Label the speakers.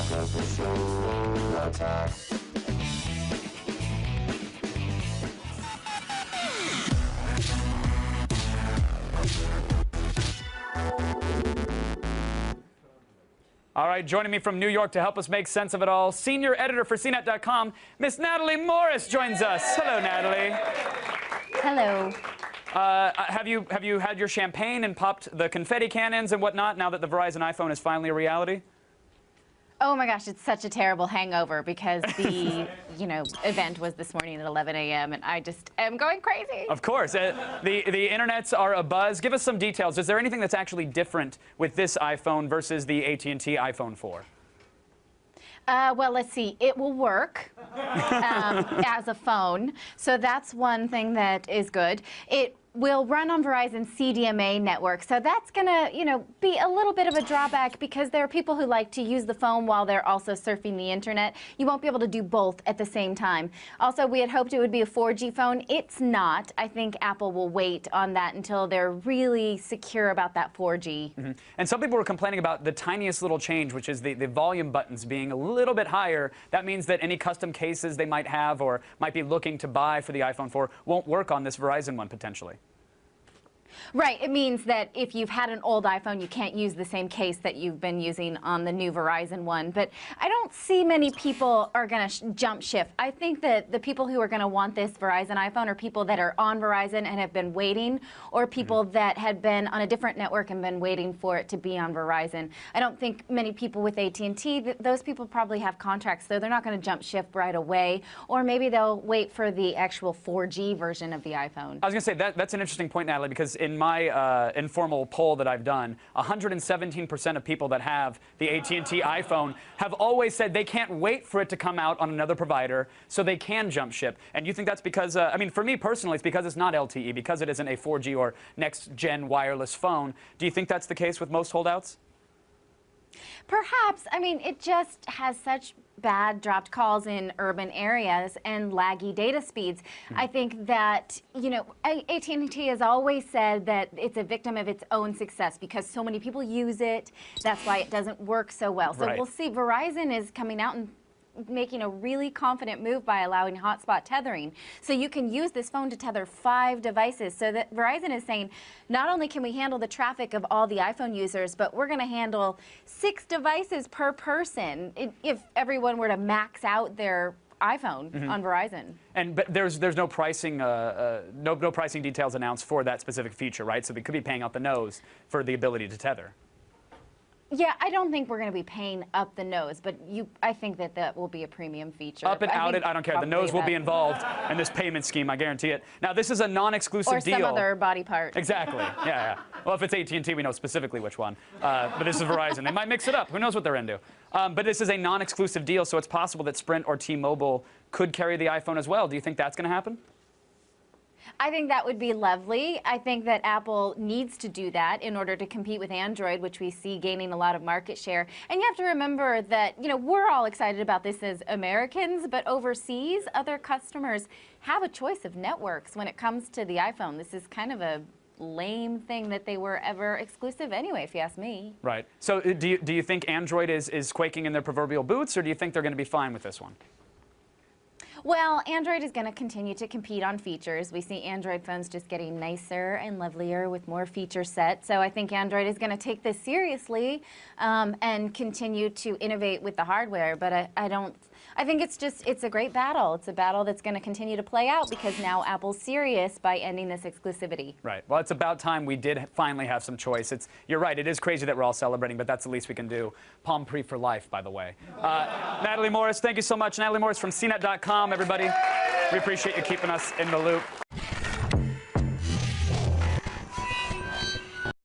Speaker 1: Does the show attack?
Speaker 2: All right, joining me from New York to help us make sense of it all, senior editor for CNET.com, Miss Natalie Morris joins us. Hello, Natalie.
Speaker 3: Hello.
Speaker 2: Have you had your champagne and popped the confetti cannons and whatnot now that the Verizon iPhone is finally a reality?
Speaker 3: Oh my gosh, it's such a terrible hangover because the event was this morning at 11 a.m. and I just am going crazy.
Speaker 2: Of course. The internets are abuzz. Give us some details. Is there anything that's actually different with this iPhone versus the AT&T iPhone 4?
Speaker 3: Well, let's see. It will work as a phone, so that's one thing that is good. It will run on Verizon's CDMA network, so that's going to, be a little bit of a drawback because there are people who like to use the phone while they're also surfing the internet. You won't be able to do both at the same time. Also, we had hoped it would be a 4G phone. It's not. I think Apple will wait on that until they're really secure about that 4G.
Speaker 2: Mm-hmm. And some people were complaining about the tiniest little change, which is the volume buttons being a little bit higher. That means that any custom cases they might have or might be looking to buy for the iPhone 4 won't work on this Verizon one potentially.
Speaker 3: Right. It means that if you've had an old iPhone, you can't use the same case that you've been using on the new Verizon one. But I don't see many people are going to jump ship. I think that the people who are going to want this Verizon iPhone are people that are on Verizon and have been waiting, or people that had been on a different network and been waiting for it to be on Verizon. I don't think many people with AT&T, those people probably have contracts, so they're not going to jump ship right away. Or maybe they'll wait for the actual 4G version of the iPhone.
Speaker 2: I was going to say, that's an interesting point, Natalie, because in my informal poll that I've done, 117% of people that have the AT&T iPhone have always said they can't wait for it to come out on another provider so they can jump ship. And you think that's because, I mean, for me personally, it's because it's not LTE, because it isn't a 4G or next-gen wireless phone. Do you think that's the case with most holdouts?
Speaker 3: Perhaps. I mean, it just has such bad dropped calls in urban areas and laggy data speeds. I think that, AT&T has always said that it's a victim of its own success because so many people use it. That's why it doesn't work so well. So we'll see. Verizon is coming out and making a really confident move by allowing hotspot tethering. So you can use this phone to tether 5 devices. So that Verizon is saying, not only can we handle the traffic of all the iPhone users, but we're going to handle 6 devices per person if everyone were to max out their iPhone on Verizon.
Speaker 2: But there's no pricing no pricing details announced for that specific feature, right? So they could be paying out the nose for the ability to tether.
Speaker 3: Yeah, I don't think we're going to be paying up the nose, but I think that will be a premium feature.
Speaker 2: Up and out it, I don't care. The nose will be involved in this payment scheme, I guarantee it. Now, this is a non-exclusive deal.
Speaker 3: Or some other body part.
Speaker 2: Exactly. Yeah. Well, if it's AT&T, we know specifically which one. But this is Verizon. They might mix it up. Who knows what they're into? But this is a non-exclusive deal, so it's possible that Sprint or T-Mobile could carry the iPhone as well. Do you think that's going to happen?
Speaker 3: I think that would be lovely. I think that Apple needs to do that in order to compete with Android, which we see gaining a lot of market share. And you have to remember that, we're all excited about this as Americans, but overseas, other customers have a choice of networks when it comes to the iPhone. This is kind of a lame thing that they were ever exclusive anyway, if you ask me.
Speaker 2: Right. So do you think Android is quaking in their proverbial boots, or do you think they're going to be fine with this one?
Speaker 3: Well, Android is going to continue to compete on features. We see Android phones just getting nicer and lovelier with more feature set. So I think Android is going to take this seriously and continue to innovate with the hardware. But I think it's a great battle. It's a battle that's going to continue to play out because now Apple's serious by ending this exclusivity.
Speaker 2: Right. Well, it's about time we did finally have some choice. You're right. It is crazy that we're all celebrating, but that's the least we can do. Palm Pre for life, by the way. Natalie Morris, thank you so much. Natalie Morris from CNET.com, everybody. We appreciate you keeping us in the loop.